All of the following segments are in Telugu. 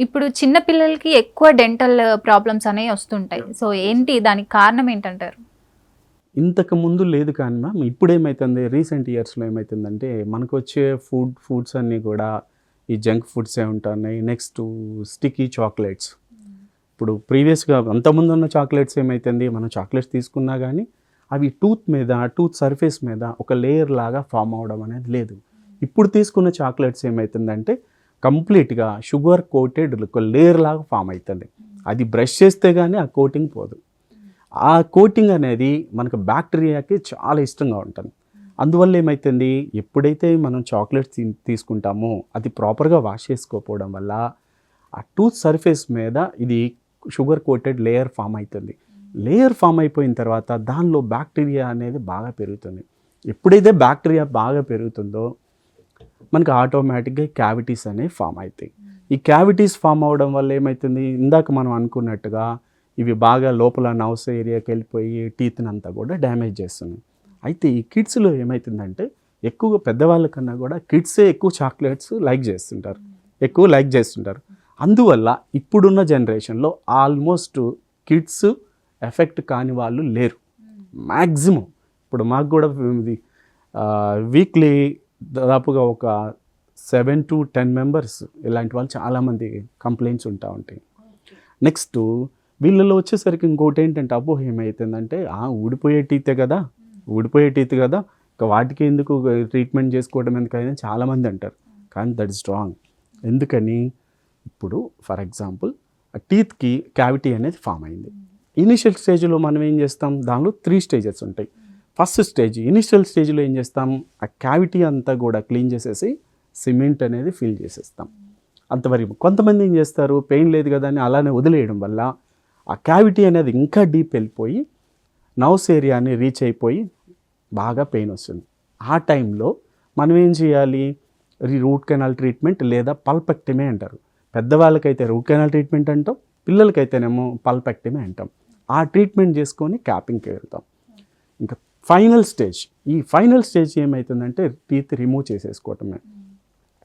ఇప్పుడు చిన్న పిల్లలకి ఎక్కువ డెంటల్ ప్రాబ్లమ్స్ అనేవి వస్తుంటాయి. సో ఏంటి దానికి కారణం ఏంటంటారు? ఇంతకు ముందు లేదు కానీ మ్యామ్ ఇప్పుడేమైతుంది రీసెంట్ ఇయర్స్‌లో ఏమైతుందంటే మనకొచ్చే ఫుడ్స్ అన్నీ కూడా ఈ జంక్ ఫుడ్సే ఉంటున్నాయి. Next sticky chocolates. ఇప్పుడు ప్రీవియస్‌గా అంతకుముందున్న చాక్లెట్స్ ఏమైతుంది మనం చాక్లెట్స్ తీసుకున్నా కానీ అవి టూత్ సర్ఫేస్ మీద ఒక లేయర్ లాగా ఫామ్ అవ్వడం అనేది లేదు. ఇప్పుడు తీసుకున్న చాక్లెట్స్ ఏమైతుందంటే కంప్లీట్‌గా షుగర్ కోటెడ్ ఒక లేయర్ లాగా ఫామ్ అవుతుంది. అది బ్రష్ చేస్తే కానీ ఆ కోటింగ్ పోదు. ఆ కోటింగ్ అనేది మనకు బ్యాక్టీరియాకి చాలా ఇష్టంగా ఉంటుంది. అందువల్ల ఏమైతుంది ఎప్పుడైతే మనం చాక్లెట్స్ తీసుకుంటామో అది ప్రాపర్గా వాష్ చేసుకోకపోవడం వల్ల ఆ టూత్ సర్ఫేస్ మీద ఇది షుగర్ కోటెడ్ లేయర్ ఫామ్ అవుతుంది. లేయర్ ఫామ్ అయిపోయిన తర్వాత దానిలో బ్యాక్టీరియా అనేది బాగా పెరుగుతుంది. ఎప్పుడైతే బ్యాక్టీరియా బాగా పెరుగుతుందో మనకు ఆటోమేటిక్గా క్యావిటీస్ అనేవి ఫామ్ అవుతాయి. ఈ క్యావిటీస్ ఫామ్ అవ్వడం వల్ల ఏమవుతుంది ఇందాక మనం అనుకున్నట్టుగా ఇవి బాగా లోపల నౌస్ ఏరియాకి వెళ్ళిపోయి టీత్ని అంతా కూడా డ్యామేజ్ చేస్తున్నాయి. అయితే ఈ కిడ్స్లో ఏమవుతుందంటే ఎక్కువగా పెద్దవాళ్ళ కన్నా కూడా కిడ్సే ఎక్కువ చాక్లెట్స్ లైక్ చేస్తుంటారు. అందువల్ల ఇప్పుడున్న జనరేషన్లో ఆల్మోస్ట్ కిడ్స్ ఎఫెక్ట్ కాని వాళ్ళు లేరు మ్యాక్సిమం. ఇప్పుడు మాకు కూడా వీక్లీ దాదాపుగా ఒక 7 to 10 మెంబర్స్ ఇలాంటి వాళ్ళు చాలామంది కంప్లైంట్స్ ఉంటాయి. నెక్స్ట్ వీళ్ళలో వచ్చేసరికి ఇంకోటి ఏంటంటే అబ్బో ఏమవుతుందంటే ఊడిపోయే టీత్ కదా ఇంకా వాటికి ఎందుకు ట్రీట్మెంట్ చేసుకోవడం ఎందుకైనా చాలామంది అంటారు. కానీ దట్ ఇస్ రాంగ్. ఎందుకని ఇప్పుడు ఫర్ ఎగ్జాంపుల్ టీత్కి క్యావిటీ అనేది ఫామ్ అయింది. ఇనిషియల్ స్టేజ్లో మనం ఏం చేస్తాం దానిలో 3 స్టేజెస్ ఉంటాయి. ఫస్ట్ స్టేజ్ ఇనిషియల్ స్టేజ్లో ఏం చేస్తాం ఆ క్యావిటీ అంతా కూడా క్లీన్ చేసేసి సిమెంట్ అనేది ఫిల్ చేసేస్తాం. అంతవరకు కొంతమంది ఏం చేస్తారు పెయిన్ లేదు కదా అని అలానే వదిలేయడం వల్ల ఆ క్యావిటీ అనేది ఇంకా డీప్ వెళ్ళిపోయి నౌస్ ఏరియాని రీచ్ అయిపోయి బాగా పెయిన్ వస్తుంది. ఆ టైంలో మనం ఏం చేయాలి రూట్ కెనాల్ ట్రీట్మెంట్ లేదా పల్పెక్టమీ అంటారు. పెద్దవాళ్ళకైతే రూట్ కెనాల్ ట్రీట్మెంట్ అంటాం, పిల్లలకైతేనేమో పల్పెక్టమీ అంటాం. ఆ ట్రీట్మెంట్ చేసుకొని క్యాపింగ్కి వెళ్తాం. ఇంకా ఈ ఫైనల్ స్టేజ్ ఏమవుతుందంటే టీత్ రిమూవ్ చేసేసుకోవటమే.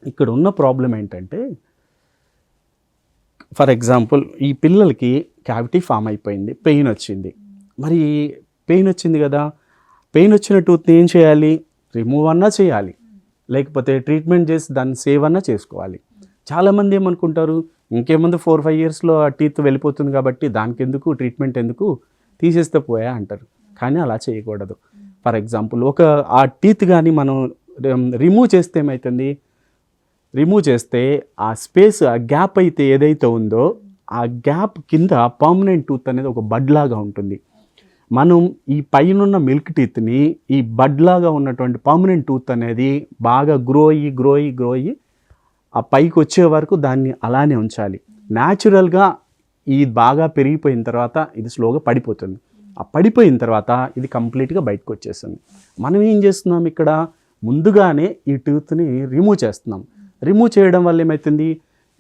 ఇక్కడ ఉన్న ప్రాబ్లం ఏంటంటే ఫర్ ఎగ్జాంపుల్ ఈ పిల్లలకి క్యావిటీ ఫామ్ అయిపోయింది, పెయిన్ వచ్చింది. మరి పెయిన్ వచ్చింది కదా, పెయిన్ వచ్చిన టూత్ని ఏం చేయాలి రిమూవ్ అన్నా చేయాలి, లేకపోతే ట్రీట్మెంట్ చేసి దాన్ని సేవ్ అన్నా చేసుకోవాలి. చాలామంది ఏమనుకుంటారు ఇంకేముందు 4-5 ఇయర్స్లో ఆ టీత్ వెళ్ళిపోతుంది కాబట్టి దానికి ఎందుకు ట్రీట్మెంట్ ఎందుకు తీసేస్తే పోయా అంటారు. కానీ అలా చేయకూడదు. ఫర్ ఎగ్జాంపుల్ ఆ టీత్ కానీ మనం రిమూవ్ చేస్తే ఏమవుతుంది రిమూవ్ చేస్తే ఆ స్పేస్ ఆ గ్యాప్ అయితే ఏదైతే ఉందో ఆ గ్యాప్ కింద పర్మనెంట్ టూత్ అనేది ఒక బడ్ లాగా ఉంటుంది. మనం ఈ పైనున్న మిల్క్ టీత్ని ఈ బడ్ లాగా ఉన్నటువంటి పర్మనెంట్ టూత్ అనేది బాగా గ్రో అయ్యి ఆ పైకి వచ్చే వరకు దాన్ని అలానే ఉంచాలి. న్యాచురల్గా ఇది బాగా పెరిగిపోయిన తర్వాత ఇది స్లోగా పడిపోతుంది. ఆ పడిపోయిన తర్వాత ఇది కంప్లీట్గా బయటకు వచ్చేస్తుంది. మనం ఏం చేస్తున్నాం ఇక్కడ ముందుగానే ఈ టూత్ని రిమూవ్ చేస్తున్నాం. రిమూవ్ చేయడం వల్ల ఏమవుతుంది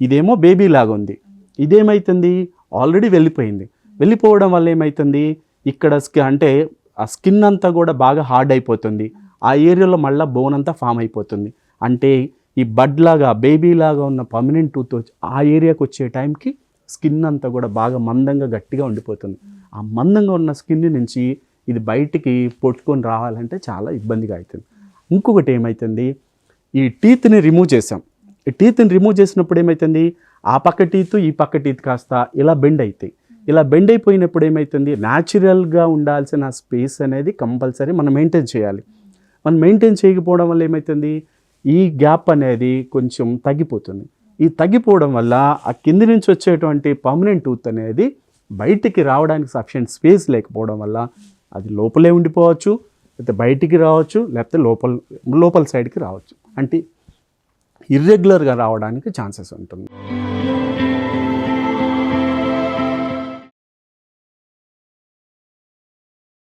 ఇదేమో బేబీ లాగా ఉంది, ఇదేమవుతుంది ఆల్రెడీ వెళ్ళిపోవడం వల్ల ఏమవుతుంది ఇక్కడ అంటే ఆ స్కిన్ అంతా కూడా బాగా హార్డ్ అయిపోతుంది. ఆ ఏరియాలో మళ్ళీ బోన్ అంతా ఫామ్ అయిపోతుంది. అంటే ఈ బడ్ లాగా బేబీ లాగా ఉన్న పర్మనెంట్ టూత్ ఆ ఏరియాకి వచ్చే టైంకి స్కిన్ అంతా కూడా బాగా మందంగా గట్టిగా ఉండిపోతుంది. ఆ మందంగా ఉన్న స్కిన్ నుంచి ఇది బయటికి పొట్టుకొని రావాలంటే చాలా ఇబ్బందిగా అవుతుంది. ఇంకొకటి ఏమవుతుంది ఈ టీత్ని రిమూవ్ చేసాం. ఈ టీత్ని రిమూవ్ చేసినప్పుడు ఏమవుతుంది ఆ పక్క టీత్ ఈ పక్క టీత్ కాస్త ఇలా బెండ్ అవుతాయి. ఇలా బెండ్ అయిపోయినప్పుడు ఏమవుతుంది న్యాచురల్గా ఉండాల్సిన స్పేస్ అనేది కంపల్సరీ మనం మెయింటైన్ చేయాలి. మనం మెయింటైన్ చేయకపోవడం వల్ల ఏమవుతుంది ఈ గ్యాప్ అనేది కొంచెం తగ్గిపోతుంది. ఈ తగ్గిపోవడం వల్ల ఆ కింది నుంచి వచ్చేటువంటి పర్మనెంట్ టూత్ అనేది బయటికి రావడానికి సఫిషియెంట్ స్పేస్ లేకపోవడం వల్ల అది లోపలే ఉండిపోవచ్చు, లేకపోతే బయటికి రావచ్చు, లేకపోతే లోపల సైడ్కి రావచ్చు. అంటే ఇర్రెగ్యులర్గా రావడానికి ఛాన్సెస్ ఉంటుంది.